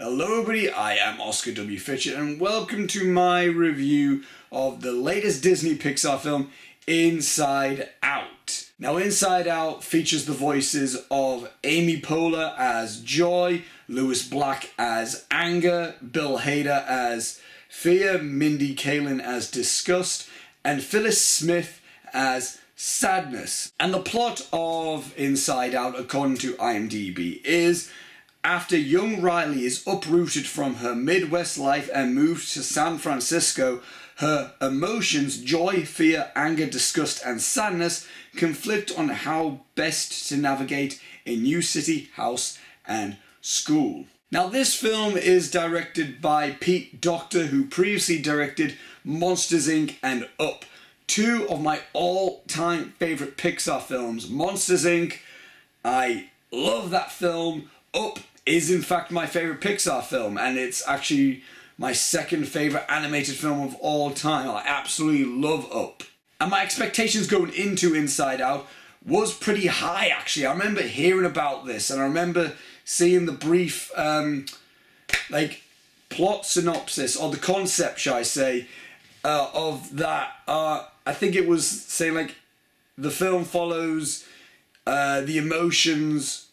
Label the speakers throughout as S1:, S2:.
S1: Hello everybody, I am Oscar W. Fitchett and welcome to my review of the latest Disney Pixar film, Inside Out. Now Inside Out features the voices of Amy Poehler as Joy, Lewis Black as Anger, Bill Hader as Fear, Mindy Kaling as Disgust, and Phyllis Smith as Sadness. And the plot of Inside Out, according to IMDb, is after young Riley is uprooted from her Midwest life and moved to San Francisco, her emotions, joy, fear, anger, disgust, and sadness conflict on how best to navigate a new city, house, and school. Now, this film is directed by Docter, who previously directed Monsters, Inc. and Up, two of my all-time favourite Pixar films. Monsters, Inc., I love that film. Up is in fact my favourite Pixar film, and it's actually my second favourite animated film of all time. I absolutely love Up. And my expectations going into Inside Out was pretty high, actually. I remember hearing about this, and I remember seeing the brief plot synopsis, or the concept, shall I say, of that. I think it was saying the film follows the emotions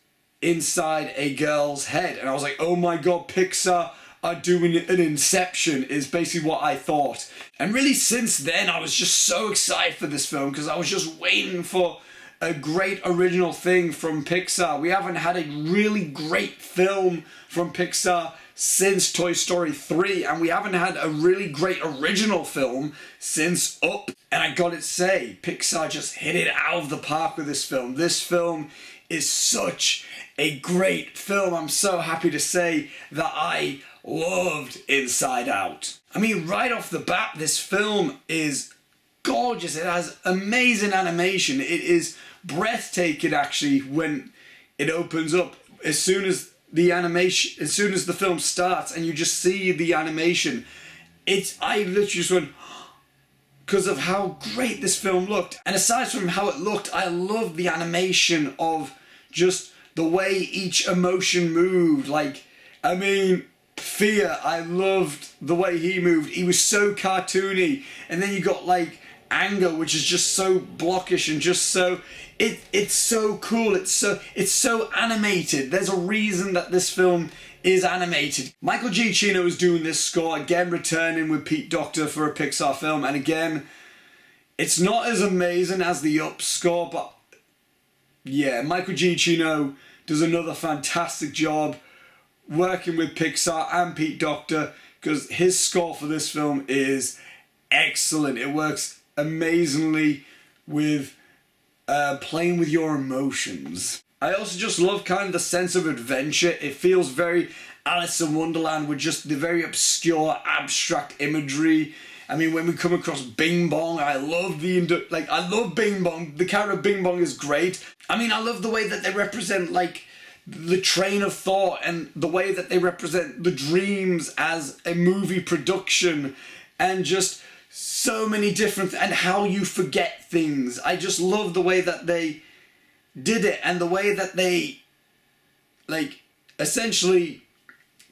S1: inside a girl's head, and I was like, oh my god, Pixar are doing an Inception, is basically what I thought. And really since then I was just so excited for this film, because I was just waiting for a great original thing from Pixar. We haven't had a really great film from Pixar since Toy Story 3, and we haven't had a really great original film since Up. And I gotta say, Pixar just hit it out of the park with this film. This film is such a great film. I'm so happy to say that I loved Inside Out. I mean, right off the bat, this film is gorgeous. It has amazing animation. It is breathtaking, actually, when it opens up. As soon as the film starts and you just see the animation, I literally just went, because of how great this film looked. And aside from how it looked, I loved the animation of just the way each emotion moved. Fear, I loved the way he moved. He was so cartoony. And then you got anger, which is just so blockish and just so it's so cool. It's so animated. There's a reason that this film is animated. MacLachian is doing this score, again returning with Docter for a Pixar film, and again, it's not as amazing as the Up score, but yeah, MacLachian does another fantastic job working with Pixar and Docter, because his score for this film is excellent. It works amazingly with playing with your emotions. I also just love kind of the sense of adventure. It feels very Alice in Wonderland with just the very obscure, abstract imagery. I mean, when we come across Bing Bong, I love I love Bing Bong. The character of Bing Bong is great. I mean, I love the way that they represent the train of thought, and the way that they represent the dreams as a movie production, and just so many different, and how you forget things. I just love the way that they did it, and the way that they essentially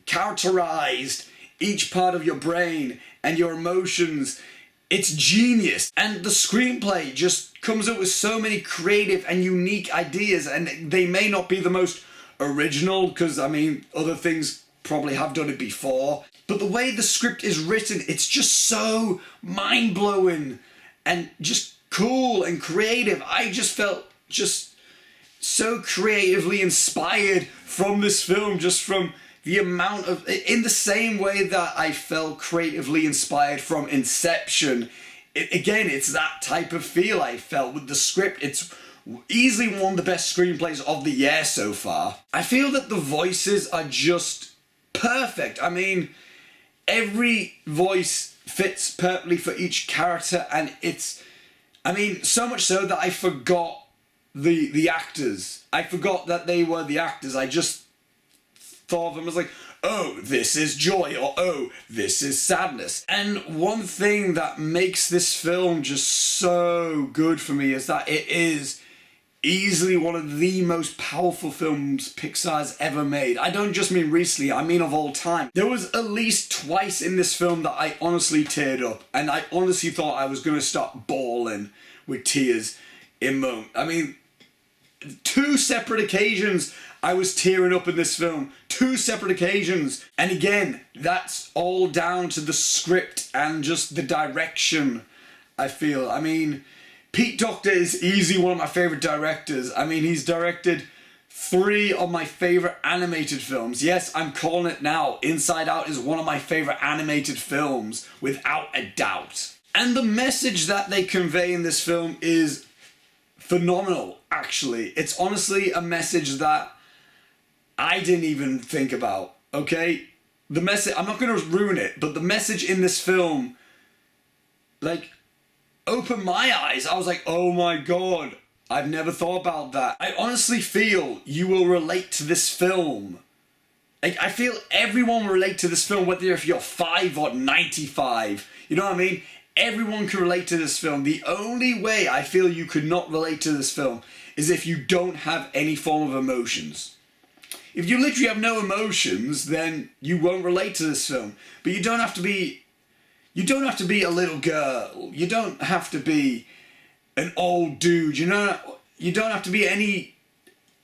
S1: characterized each part of your brain and your emotions. It's genius. And the screenplay just comes up with so many creative and unique ideas, and they may not be the most original, because I mean, other things probably have done it before, but the way the script is written, it's just so mind-blowing and just cool and creative. I just felt just so creatively inspired from this film, just from the amount of, in the same way that I felt creatively inspired from Inception. Again, it's that type of feel I felt with the script. It's easily one of the best screenplays of the year so far. I feel that the voices are just perfect. I mean, every voice fits perfectly for each character, and so much so that I forgot the actors. I forgot that they were the actors. I just thought of them as oh, this is joy, or oh, this is sadness. And one thing that makes this film just so good for me is that it is easily one of the most powerful films Pixar's ever made. I don't just mean recently, I mean of all time. There was at least twice in this film that I honestly teared up, and I honestly thought I was going to start bawling with tears in moment. I mean, 2 separate occasions I was tearing up in this film. 2 separate occasions. And again, that's all down to the script and just the direction, I feel. I mean, Docter is easily one of my favourite directors. I mean, he's directed 3 of my favourite animated films. Yes, I'm calling it now. Inside Out is one of my favourite animated films, without a doubt. And the message that they convey in this film is phenomenal, actually. It's honestly a message that I didn't even think about, okay? The message, I'm not going to ruin it, but the message in this film, like, opened my eyes. I was like, oh my god, I've never thought about that. I honestly feel you will relate to this film. Like, I feel everyone will relate to this film, whether if you're 5 or 95. You know what I mean? Everyone can relate to this film. The only way I feel you could not relate to this film is if you don't have any form of emotions. If you literally have no emotions, then you won't relate to this film. But you don't have to be a little girl. You don't have to be an old dude. You know, you don't have to be any.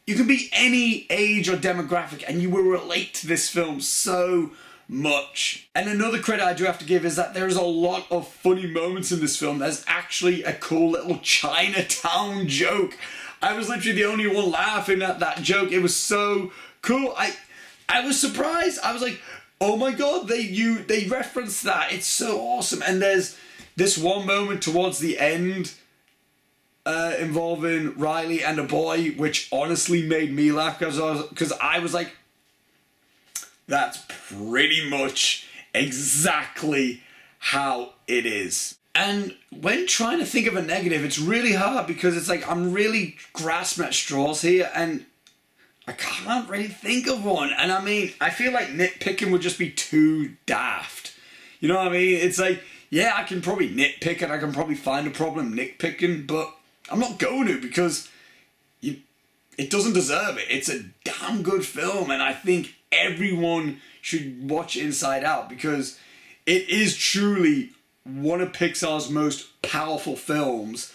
S1: You can be any age or demographic, and you will relate to this film so much. And another credit I do have to give is that there's a lot of funny moments in this film. There's actually a cool little Chinatown joke. I was literally the only one laughing at that joke. It was so cool. I was surprised. I was like, oh my god, they referenced that. It's so awesome. And there's this one moment towards the end involving Riley and a boy, which honestly made me laugh because I was like, that's pretty much exactly how it is. And when trying to think of a negative, it's really hard because it's like I'm really grasping at straws here and I can't really think of one. And I mean, I feel like nitpicking would just be too daft. You know what I mean? It's like, yeah, I can probably nitpick and I can probably find a problem nitpicking, but I'm not going to because it doesn't deserve it. It's a damn good film and I think everyone should watch Inside Out because it is truly one of Pixar's most powerful films.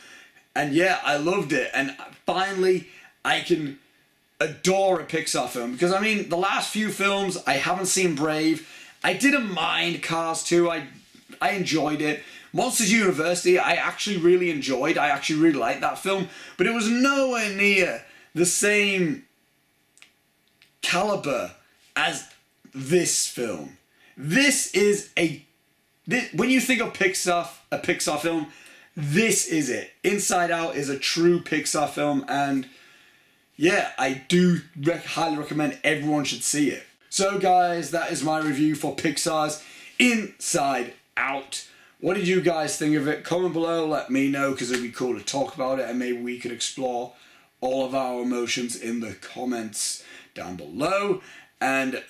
S1: And yeah, I loved it. And finally, I can adore a Pixar film because I mean the last few films I haven't seen Brave. I didn't mind Cars 2. I enjoyed it. Monsters University I actually really enjoyed. I actually really liked that film, but it was nowhere near the same caliber as this film. This is when you think of Pixar, a Pixar film, this is it. Inside Out is a true Pixar film and yeah, I do highly recommend everyone should see it. So guys, that is my review for Pixar's Inside Out. What did you guys think of it? Comment below, let me know because it'd be cool to talk about it and maybe we could explore all of our emotions in the comments down below. And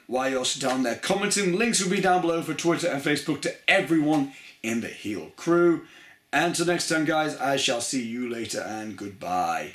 S1: while you're also down there commenting, links will be down below for Twitter and Facebook to everyone in the Heel crew. And until next time guys, I shall see you later and goodbye.